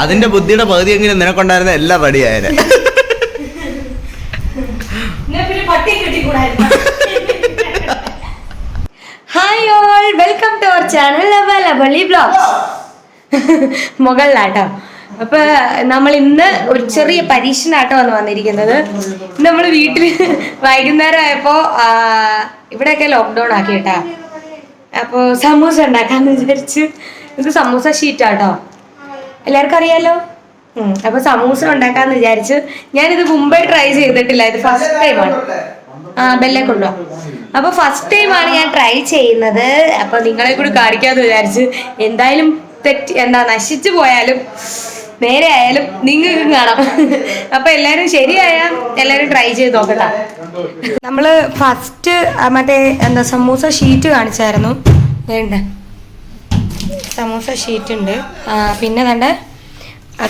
അതിന്റെ ബുദ്ധിയുടെ പകുതി എങ്കിലും നിനക്കുണ്ടായിരുന്ന എല്ലാം റെഡിയായ. Hi all, welcome to our channel lovely vlogs. മുകളിലാട്ടോ. അപ്പൊ നമ്മൾ ഇന്ന് ഒരു ചെറിയ പരീക്ഷണാട്ടമാണ് വന്നിരിക്കുന്നത്. നമ്മൾ വീട്ടിൽ വൈകുന്നേരം ആയപ്പോ ഇവിടെയൊക്കെ ലോക്ക്ഡൗൺ ആക്കി കേട്ടാ. അപ്പോൾ സമൂസ ഉണ്ടാക്കാന്ന് വിചാരിച്ച്. ഇത് സമൂസ ഷീറ്റാട്ടോ, എല്ലാവർക്കും അറിയാലോ. അപ്പൊ സമൂസ ഉണ്ടാക്കാന്ന് വിചാരിച്ച്. ഞാനിത് മുമ്പേ ട്രൈ ചെയ്തിട്ടില്ല, ഇത് ഫസ്റ്റ് ടൈമാണ്. ബെല്ലെ കൊണ്ടുപോവാം. അപ്പൊ ഫസ്റ്റ് ടൈമാണ് ഞാൻ ട്രൈ ചെയ്യുന്നത്. അപ്പൊ നിങ്ങളെ കൂടി കാണിക്കാന്ന് വിചാരിച്ച്. എന്തായാലും നശിച്ചു പോയാലും നേരെ ആയാലും നിങ്ങൾക്കും കാണാം. അപ്പൊ എല്ലാരും ശരിയായ എല്ലാരും ട്രൈ ചെയ്ത് നോക്കട്ടെ. നമ്മള് ഫസ്റ്റ് മറ്റേ സമൂസ ഷീറ്റ് കാണിച്ചായിരുന്നു. വേണ്ട സമൂസ ഷീറ്റ് ഉണ്ട്. പിന്നെ വേണ്ട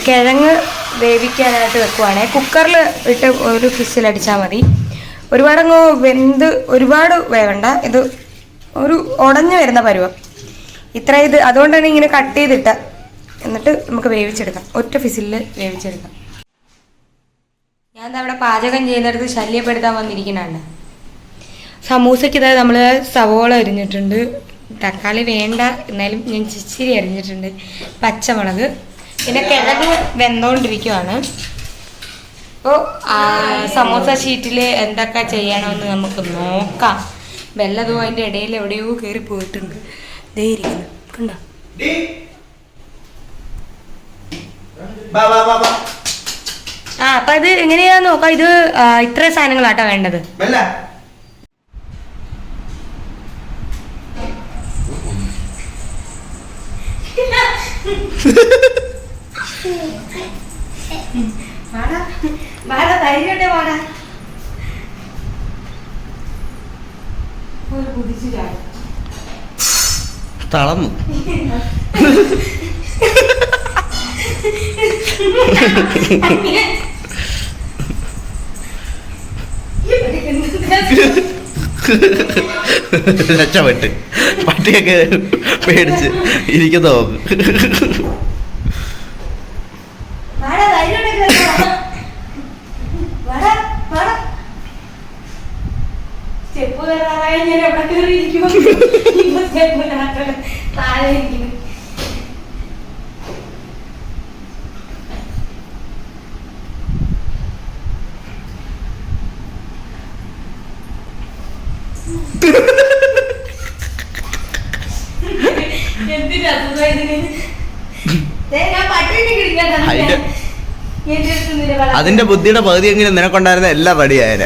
കിഴങ്ങ് വേവിക്കാനായിട്ട് വെക്കുവാണേ. കുക്കറിൽ ഇട്ട് ഒരു ഫിസിലടിച്ചാൽ മതി. ഒരുപാടങ്ങ് വെന്ത് ഒരുപാട് വേവണ്ട. ഇത് ഒരു ഉടഞ്ഞു വരുന്ന പരുവം ഇത്ര. ഇത് അതുകൊണ്ടാണ് ഇങ്ങനെ കട്ട് ചെയ്തിട്ട. എന്നിട്ട് നമുക്ക് വേവിച്ചെടുക്കാം. ഒറ്റ ഫിസിലിൽ വേവിച്ചെടുക്കാം. ഞാൻ അവിടെ പാചകം ചെയ്യുന്നിടത്ത് ശല്യപ്പെടുത്താൻ വന്നിരിക്കുന്നുണ്ട്. സമൂസയ്ക്ക് ഇതായത് നമ്മൾ സവോള അരിഞ്ഞിട്ടുണ്ട്. തക്കാളി വേണ്ട, എന്നാലും ഞാൻ ഇച്ചിരി അരിഞ്ഞിട്ടുണ്ട്. പച്ചമുളക്, പിന്നെ കിഴങ്ങ് വെന്തോണ്ടിരിക്കുവാണ്. അപ്പോൾ സമൂസ ഷീറ്റിൽ എന്തൊക്കെ ചെയ്യണമെന്ന് നമുക്ക് നോക്കാം. വെള്ളതും അതിൻ്റെ ഇടയിൽ എവിടെയോ കയറി പോയിട്ടുണ്ട്. ദേ ഇരിക്കുന്നു, കണ്ടോ? അപ്പൊ അത് എങ്ങനെയാന്ന് നോക്കാം. ഇത് ഇത്ര സാധനങ്ങളാട്ടോ വേണ്ടത്. തളർന്നു. രക്ഷപ്പെട്ട് പട്ടിയൊക്കെ പേടിച്ച് ഇരിക്കുന്നോ. അതിന്റെ ബുദ്ധിയുടെ പകുതി എങ്കിലും നിനക്കുണ്ടായിരുന്ന എല്ലാം റെഡിയായ.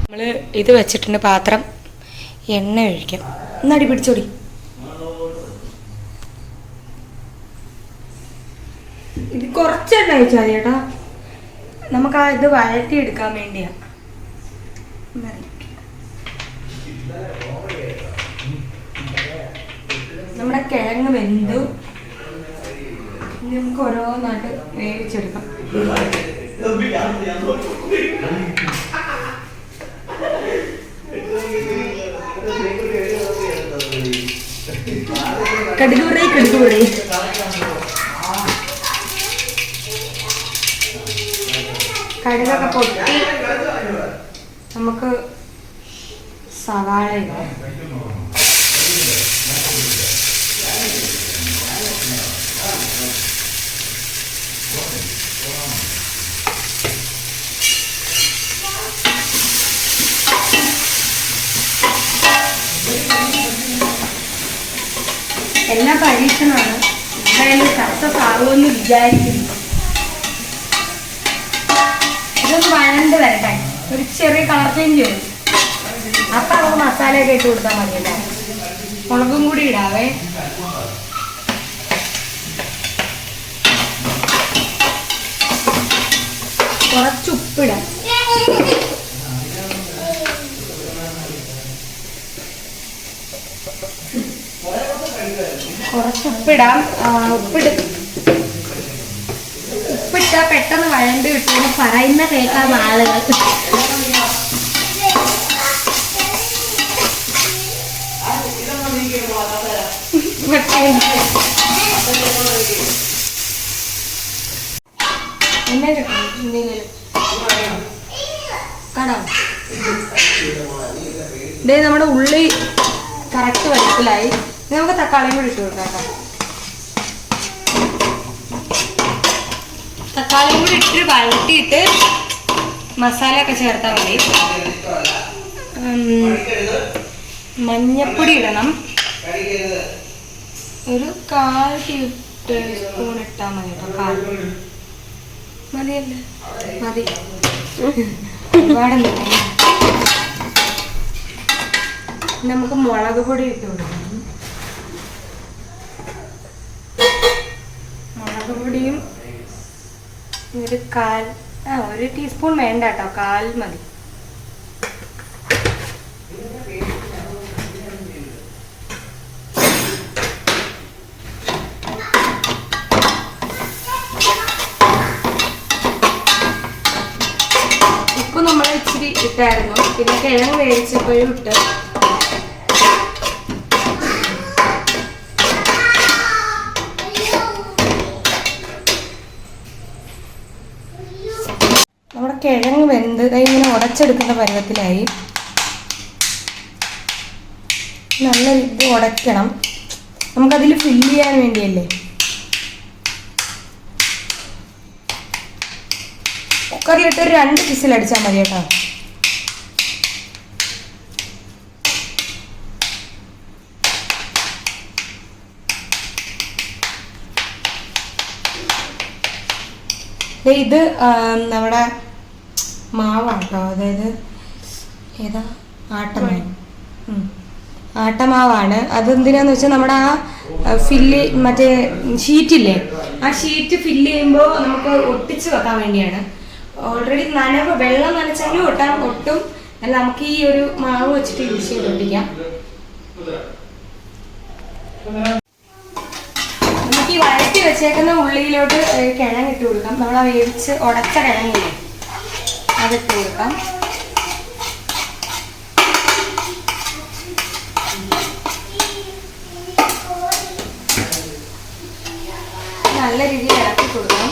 നമ്മള് ഇത് വെച്ചിട്ടുണ്ട് പാത്രം. എണ്ണ ഒഴിക്കാം. എന്നടി പിടിച്ചോടി. ഇത് കുറച്ചെണ്ണ ഒഴിച്ചാൽ മതി കേട്ടോ. നമുക്ക് ഇത് വഴറ്റി എടുക്കാൻ വേണ്ടിയാ. നമ്മുടെ കിഴങ്ങ് വെന്തു. നമുക്ക് ഓരോന്നായിട്ട് വേവിച്ചെടുക്കാം. കടുകുപൊടി കടുകൊക്കെ പൊട്ടി നമുക്ക് സവാള ഇടാം. എല്ലാം പരീക്ഷണമാണ്. എന്തായാലും സക്സസ് ആകുമെന്ന് വിചാരിക്കുന്നു. ഇതൊന്ന് വഴണ്ട് വരട്ടെ. ഒരു ചെറിയ കളർ ചേഞ്ച് വരും. അപ്പം നമുക്ക് മസാലയൊക്കെ ഇട്ട് കൊടുത്താൽ മതിയല്ലേ. മുളകും കൂടി ഇടാവേ. കുറച്ച് ഉപ്പിടാം. കുറച്ച് ഉപ്പിടാം. പറയുന്ന കേൾക്കാൻ ആളുകൾ. എന്നെ കാണാം. ഇതേ നമ്മുടെ ഉള്ളി കറക്റ്റ് വലുപ്പത്തിലായി. നമുക്ക് തക്കാളിയും കൂടി ഇട്ട് കൊടുക്കാം. തക്കാളിയും കൂടി ഇട്ട് വഴട്ടിയിട്ട് മസാല ഒക്കെ ചേർത്താൽ മതി. മഞ്ഞപ്പൊടി ഇടണം. ഒരു 1/4 ടീസ്പൂൺ ഇട്ടാൽ മതി കേട്ടോ. 1/4 മതിയല്ലേ? മതി. ഒരുപാടൊന്നും നമുക്ക് മുളക് പൊടി ഇട്ട് കൊടുക്കണം. മുളക് പൊടിയും ഒരു 1 ടീസ്പൂൺ വേണ്ട കേട്ടോ, 1/4 മതി. ഉപ്പ് നമ്മൾ ഇച്ചിരി ഇട്ടായിരുന്നു, പിന്നെ കിഴങ്ങ് വേവിച്ചപ്പോഴും ഇട്ട്. നമ്മുടെ കിഴങ്ങ് വെന്ത് ഇങ്ങനെ ഉടച്ചെടുക്കുന്ന പരുവത്തിലായി. നല്ല ഇത് ഉടയ്ക്കണം, നമുക്കതിൽ ഫില്ല് ചെയ്യാൻ വേണ്ടിയല്ലേ. കുക്കറിലിട്ട് ഒരു 2 വിസിൽ അടിച്ചാൽ മതി കേട്ടോ. ഇത് നമ്മുടെ മാവാണ് കേട്ടോ, അതായത് ഏതാ ആട്ടമാവാണ്. അതെന്തിനാന്ന് വെച്ചാൽ നമ്മുടെ ആ ഫില്ല് മറ്റേ ഷീറ്റില്ലേ, ആ ഷീറ്റ് ഫില്ല് ചെയ്യുമ്പോൾ നമുക്ക് ഒട്ടിച്ച് വെക്കാൻ വേണ്ടിയാണ്. ഓൾറെഡി വെള്ളം നനച്ചാലും ഒട്ടും അല്ല, നമുക്ക് ഈ ഒരു മാവ് വെച്ചിട്ട് യൂസ് ചെയ്ത് ഒട്ടിക്കാം. നമുക്ക് ഈ വഴറ്റി വെച്ചേക്കുന്ന ഉള്ളിയിലോട്ട് കിഴങ്ങ് ഇട്ട് കൊടുക്കാം. നമ്മൾ ആ വേവിച്ച് ഉടച്ച കിഴങ്ങില്ലേ, അതിട്ട് കൊടുക്കാം. നല്ല രീതിയിൽ ഇളക്കി കൊടുക്കണം.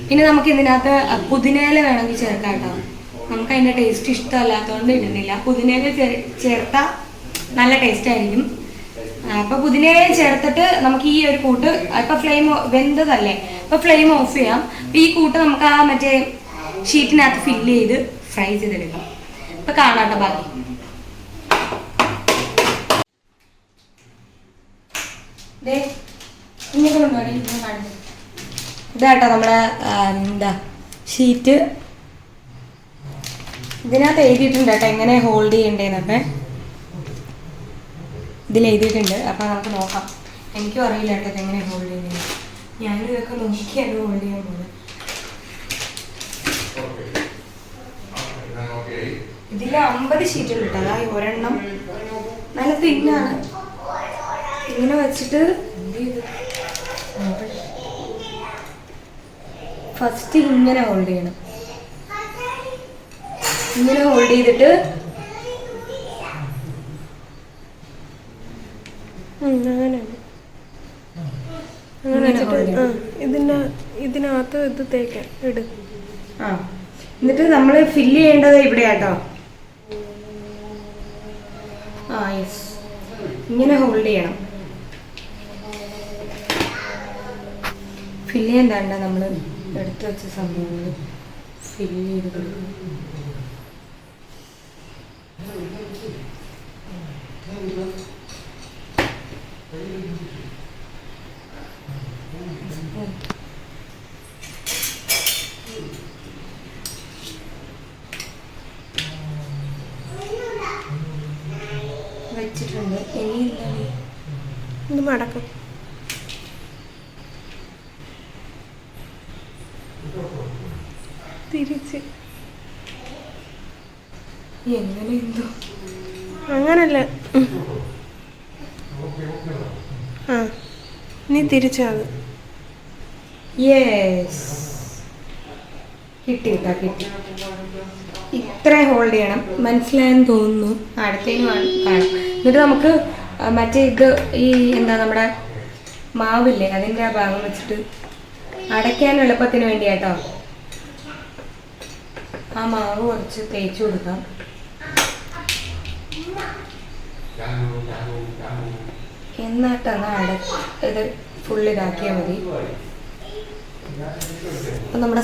പിന്നെ നമുക്കിതിനകത്ത് പുതിനയില വേണമെങ്കിൽ ചേർക്കാം കേട്ടോ. നമുക്ക് അതിൻ്റെ ടേസ്റ്റ് ഇഷ്ടമല്ലാത്തതുകൊണ്ട് ഇടുന്നില്ല. പുതിനയില ചേർത്താൽ നല്ല ടേസ്റ്റ് ആയിരിക്കും. അപ്പോൾ പുതിനയില ചേർത്തിട്ട് നമുക്ക് ഈ ഒരു കൂട്ട് ഇപ്പോൾ ഫ്ലെയിം വെന്തതല്ലേ, അപ്പോൾ ഫ്ലെയിം ഓഫ് ചെയ്യാം. അപ്പോൾ ഈ കൂട്ട് നമുക്ക് ആ മറ്റേ ഷീറ്റിനകത്ത് ഫില്ല് ചെയ്ത് ഫ്രൈ ചെയ്തെടുക്കാം. ഇപ്പോൾ കാണാട്ടോ ബാക്കി. ഇതാട്ടോ നമ്മുടെ ഷീറ്റ്. ഇതിനകത്ത് എഴുതിയിട്ടുണ്ട് കേട്ടോ എങ്ങനെ ഹോൾഡ് ചെയ്യണ്ടേന്നൊക്കെ. ഇതിൽ എഴുതിയിട്ടുണ്ട്. അപ്പോൾ നമുക്ക് നോക്കാം. എനിക്കും അറിയില്ല കേട്ടോ ഇതെങ്ങനെ ഹോൾഡ് ചെയ്യുന്നത്. ഞാനും ഇതൊക്കെ നോക്കിയാണ് ഹോൾഡ് ചെയ്യാൻ പോകുന്നത്. ഇതിൽ 50 ഷീറ്റ് ഉണ്ട് കേട്ടോ. അതായത് ഒരെണ്ണം നല്ല തിന്നാണ്. ഇങ്ങനെ വെച്ചിട്ട് ഫസ്റ്റ് ഇങ്ങനെ ഹോൾഡ് ചെയ്യണം. ഇങ്ങനെ ഹോൾഡ് ചെയ്തിട്ട് ഇതിനകത്ത് ഇത് തേക്കാൻ ഇട്. എന്നിട്ട് നമ്മൾ ഫില്ല് ചെയ്യേണ്ടത് ഇവിടെയാട്ടോ. യെസ്, ഇങ്ങനെ ഹോൾഡ് ചെയ്യണം. ഫില്ല് ചെയ്യാൻ വേണ്ട നമ്മൾ എടുത്തു വെച്ച സംഭവങ്ങൾ ഫില്ല് ചെയ്ത് കൊടുക്കണം. വെച്ചിട്ടുണ്ട്. ഇനി ഇത് മടക്കും. തിരിച്ച് എങ്ങനെ എന്തോ അങ്ങനല്ല. ആ നീ തിരിച്ചാണ്. യെസ്, കിട്ടി കേട്ടോ, കിട്ടി. ഇത്ര ഹോൾഡ് ചെയ്യണം, മനസ്സിലായെന്ന് തോന്നുന്നു. അടുത്തേന് കാണാം. എന്നിട്ട് നമുക്ക് മറ്റേ ഇത് ഈ എന്താ നമ്മുടെ മാവില്ലേ അതിൻ്റെ ആ ഭാഗം വെച്ചിട്ട് അടയ്ക്കാൻ എളുപ്പത്തിന് വേണ്ടിയാട്ടോ ആ മാവ് കുറച്ച് തേച്ച് കൊടുക്കാം. എന്നിട്ടാണ് ഇത് ഫുൾ ഇതാക്കിയാൽ മതി. അപ്പം നമ്മുടെ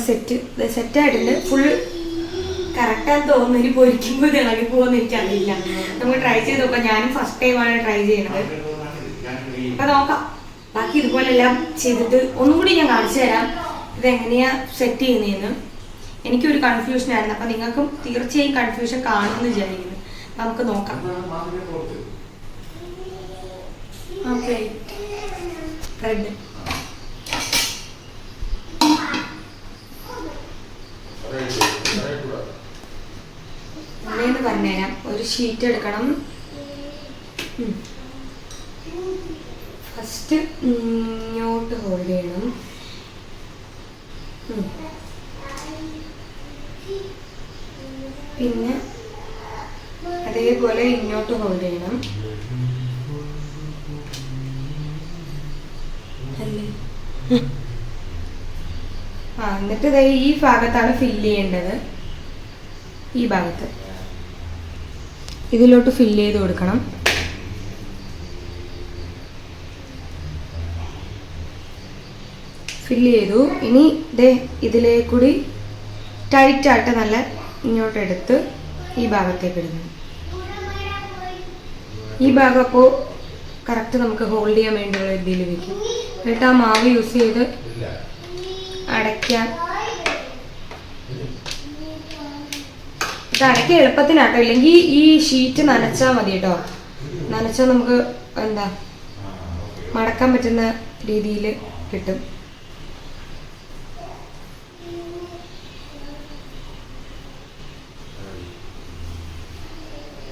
സെറ്റായിട്ടുണ്ട്. ഫുൾ കറക്റ്റാന്ന് തോന്നുന്നു. ഇനി പൊരിക്കുമ്പോൾ ഇത് ഇളകി പോകുമെന്ന് എനിക്കറിയില്ല. നമുക്ക് ട്രൈ ചെയ്ത് നോക്കാം. ഞാനും ഫസ്റ്റ് ടൈമാണ് ട്രൈ ചെയ്യണത്. അപ്പം നോക്കാം. ബാക്കി ഇതുപോലെല്ലാം ചെയ്തിട്ട് ഒന്നുകൂടി ഞാൻ കാണിച്ചു തരാം ഇതെങ്ങനെയാണ് സെറ്റ് ചെയ്യുന്നതെന്ന്. എനിക്കൊരു കൺഫ്യൂഷനായിരുന്നു. അപ്പം നിങ്ങൾക്കും തീർച്ചയായും കൺഫ്യൂഷൻ കാണുമെന്ന് വിചാരിക്കുന്നു. നമുക്ക് നോക്കാം. റെഡ് അങ്ങനെയെന്ന് പറഞ്ഞുതരാം. ഒരു ഷീറ്റ് എടുക്കണം. ഫസ്റ്റ് ഇങ്ങോട്ട് ഹോൾഡ് ചെയ്യണം. പിന്നെ അതേപോലെ ഇങ്ങോട്ട് ഹോൾഡ് ചെയ്യണം. എന്നിട്ട് ഈ ഭാഗത്താണ് ഫില്ല് ചെയ്യേണ്ടത്. ഈ ഭാഗത്ത് ഇതിലോട്ട് ഫില്ല് ചെയ്ത് കൊടുക്കണം. ഫില്ല് ചെയ്തു. ഇനി ഇതിലേക്കൂടി ടൈറ്റായിട്ട് നല്ല ഇങ്ങോട്ടെടുത്ത് ഈ ഭാഗത്തേക്ക് ഇടുന്നു. ഈ ഭാഗം അപ്പോൾ കറക്റ്റ് നമുക്ക് ഹോൾഡ് ചെയ്യാൻ വേണ്ടിയുള്ള രീതിയിൽ വയ്ക്കും. എന്നിട്ട് ആ മാവ് യൂസ് ചെയ്ത് അടയ്ക്കാൻ. ഇത് അടയ്ക്കാൻ എളുപ്പത്തിനാട്ടോ. ഇല്ലെങ്കിൽ ഈ ഷീറ്റ് നനച്ചാൽ മതി കേട്ടോ. നനച്ചാൽ നമുക്ക് എന്താ മടക്കാൻ പറ്റുന്ന രീതിയിൽ കിട്ടും.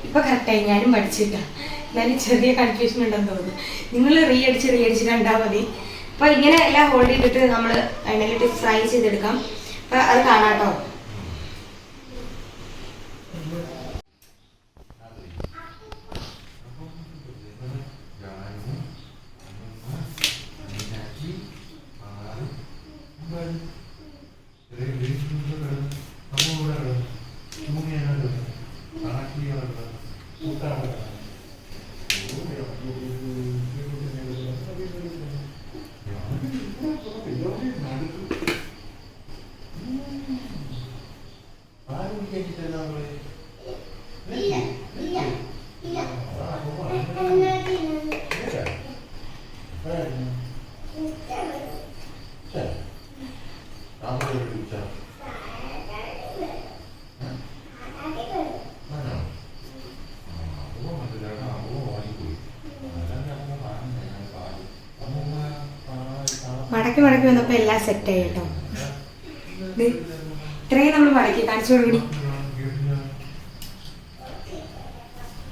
ഇപ്പൊ കറക്റ്റായി. ഞാനും പഠിച്ചില്ല. എന്നാലും ചെറിയ കൺഫ്യൂഷൻ ഉണ്ടെന്ന് തോന്നുന്നു. നിങ്ങൾ റീ അടിച്ച് കണ്ടാൽ മതി. അപ്പൊ ഇങ്ങനെ എല്ലാം ഹോൾഡ് ചെയ്തിട്ട് നമ്മൾ എണ്ണയിലിട്ട് ഫ്രൈ ചെയ്തെടുക്കാം. അപ്പൊ അത് കാണാട്ടോ. മടക്കി വന്നപ്പോൾ എല്ലാം സെറ്റായി കേട്ടോ. ഇത്രയും നമ്മൾ മടക്കി കാണിച്ചോടുകൂടി.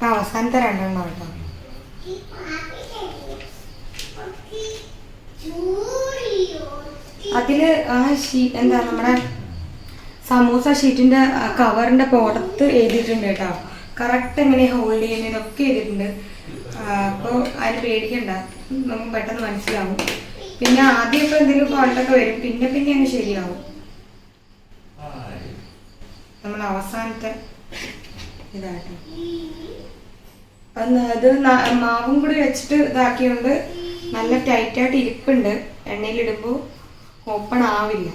അവസാനത്തെ രണ്ടെണ്ണം കേട്ടോ. അതില് ആ എന്താ നമ്മുടെ സമൂസ ഷീറ്റിന്റെ കവറിന്റെ പുറത്ത് എഴുതിയിട്ടുണ്ട് കേട്ടോ. കറക്റ്റ് എങ്ങനെ ഹോൾഡ് ചെയ്യുന്നതൊക്കെ എഴുതിയിട്ടുണ്ട്. അപ്പോൾ അതിന് പേടിക്കണ്ട, നമുക്ക് പെട്ടെന്ന് മനസ്സിലാവും. പിന്നെ ആദ്യമൊക്കെ എന്തെങ്കിലും ഫോൾട്ടൊക്കെ വരും, പിന്നെ അങ്ങ് ശരിയാവും. നമ്മൾ അവസാനത്തെ ഇതാട്ടോ. അത് മാവും കൂടി വെച്ചിട്ട് ഇതാക്കിയോണ്ട് നല്ല ടൈറ്റായിട്ട് ഇരിപ്പുണ്ട്. എണ്ണയിലിടുമ്പോൾ ഓപ്പൺ ആവില്ല.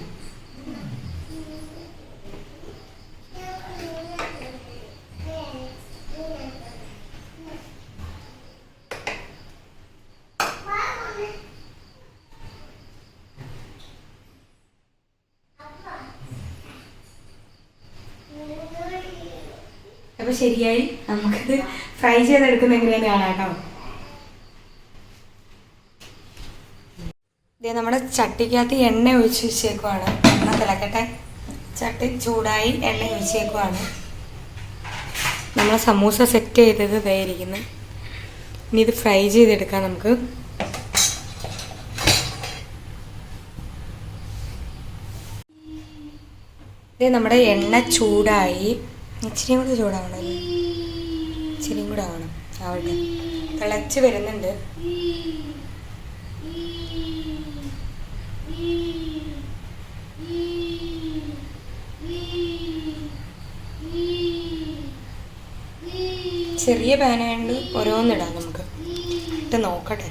അപ്പൊ ശരിയായി. നമുക്കിത് ഫ്രൈ ചെയ്തെടുക്കുന്ന എങ്ങനെയാന്ന് കാണാം കേട്ടോ. ഇത് നമ്മുടെ ചട്ടിക്കകത്ത് എണ്ണ ഒഴിച്ച് വെച്ചേക്കുവാണ്. എണ്ണ തിളക്കട്ടെ. ചട്ടി ചൂടായി എണ്ണ ഒഴിച്ചേക്കുവാണ്. നമ്മൾ സമൂസ സെറ്റ് ചെയ്തത് ഇതായിരിക്കുന്നു. ഇനി ഇത് ഫ്രൈ ചെയ്തെടുക്കാം നമുക്ക്. ഇത് നമ്മുടെ എണ്ണ ചൂടായി. ഇച്ചിരിയും കൂടി ചൂടാവണമല്ലോ. ഇച്ചിരിയും കൂടെ ആവണം. ആവട്ടെ. തിളച്ച് വരുന്നുണ്ട്. ചെറിയ പാനായതുകൊണ്ട് ഓരോന്നിടാം നമുക്ക്. ഇട്ട് നോക്കട്ടെ.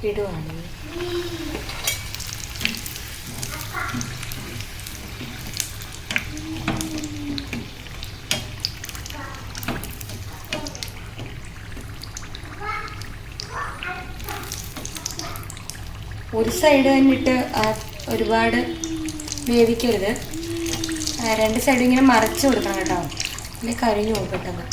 ഇടുവാണ്. ഒരു സൈഡ് തന്നെ ഇട്ട് ഒരുപാട് വേവിക്കരുത്. രണ്ട് സൈഡും ഇങ്ങനെ മറിച്ച് കൊടുക്കണം കേട്ടോ. അല്ലെങ്കിൽ കരിഞ്ഞു പോകും പെട്ടെന്ന്.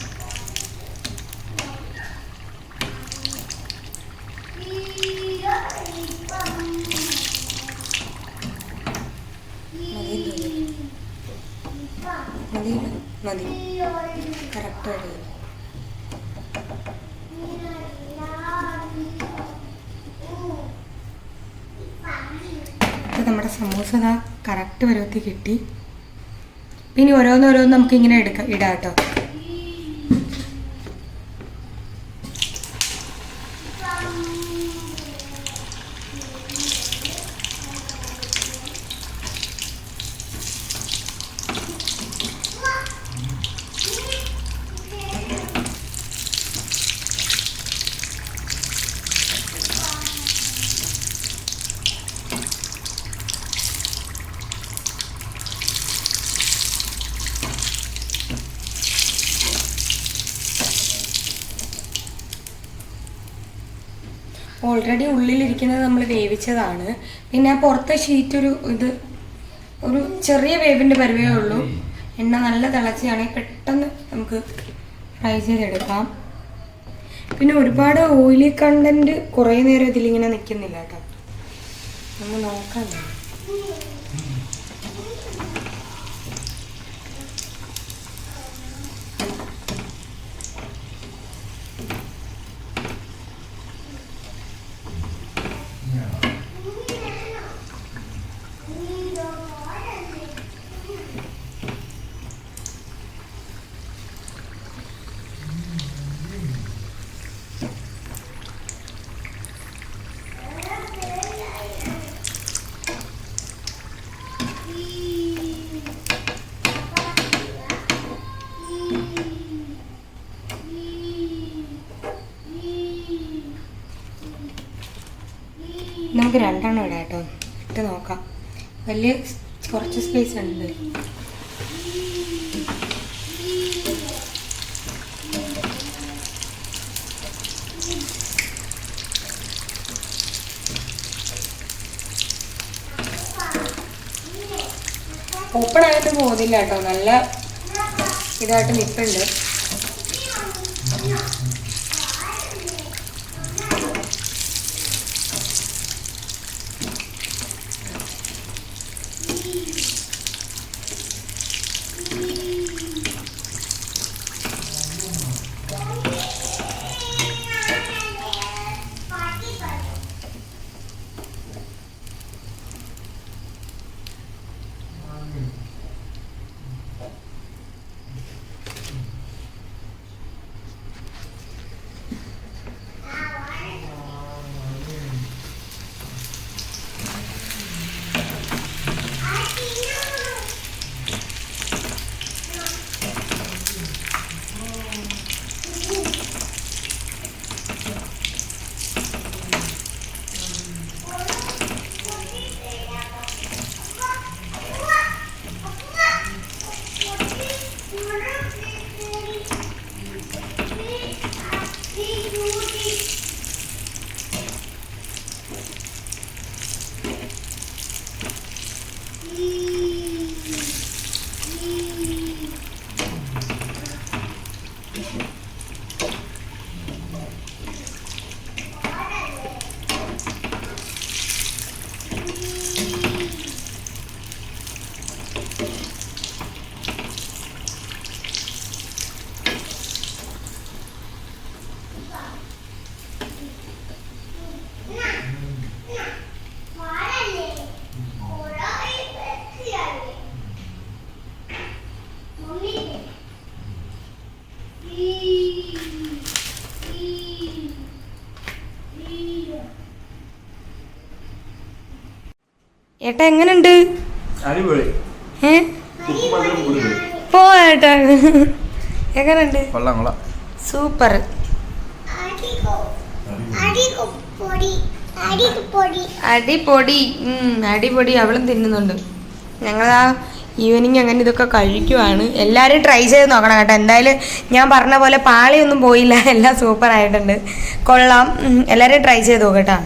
മതി മതി കറക്റ്റായിട്ട്. നമ്മുടെ സമൂസ ഇതാ കറക്റ്റ് പരുവത്തിൽ കിട്ടി. പിന്നെ ഓരോന്നോരോന്ന് നമുക്കിങ്ങനെ ഇടാം കേട്ടോ. ഓൾറെഡി ഉള്ളിലിരിക്കുന്നത് നമ്മൾ വേവിച്ചതാണ്. പിന്നെ പുറത്തെ ഷീറ്റ് ഒരു ചെറിയ വേവിൻ്റെ പരുവേ ഉള്ളൂ. എണ്ണ നല്ല തിളച്ചാണെങ്കിൽ പെട്ടെന്ന് നമുക്ക് ഫ്രൈ ചെയ്തെടുക്കാം. പിന്നെ ഒരുപാട് ഓയിലി കണ്ടന്റ് കുറേ നേരം ഇതിലിങ്ങനെ നിൽക്കുന്നില്ല കേട്ടോ. നമ്മൾ നോക്കാം. നമുക്ക് രണ്ടെണ്ണം ഇടാം കേട്ടോ. ഇട്ട് നോക്കാം. വലിയ കുറച്ച് സ്പേസ് ഉണ്ട്. ഓപ്പൺ ആയിട്ട് പോകുന്നില്ല കേട്ടോ. നല്ല ഇതായിട്ട് നിൽപ്പുണ്ട്. ഏട്ടാ എങ്ങനുണ്ട്? അടിപൊളി. പോട്ടാ എങ്ങനുണ്ട്? സൂപ്പർ. അടിപൊടി. അടിപൊടി. അവളും തിന്നുന്നുണ്ട്. ഞങ്ങളാ ഈവനിങ് അങ്ങനെ ഇതൊക്കെ കഴിക്കുവാണ്. എല്ലാവരും ട്രൈ ചെയ്ത് നോക്കണം കേട്ടോ. എന്തായാലും ഞാൻ പറഞ്ഞ പോലെ പാളിയൊന്നും പോയില്ല, എല്ലാം സൂപ്പർ ആയിട്ടുണ്ട്. കൊള്ളാം. എല്ലാവരും ട്രൈ ചെയ്ത് നോക്കട്ടോ.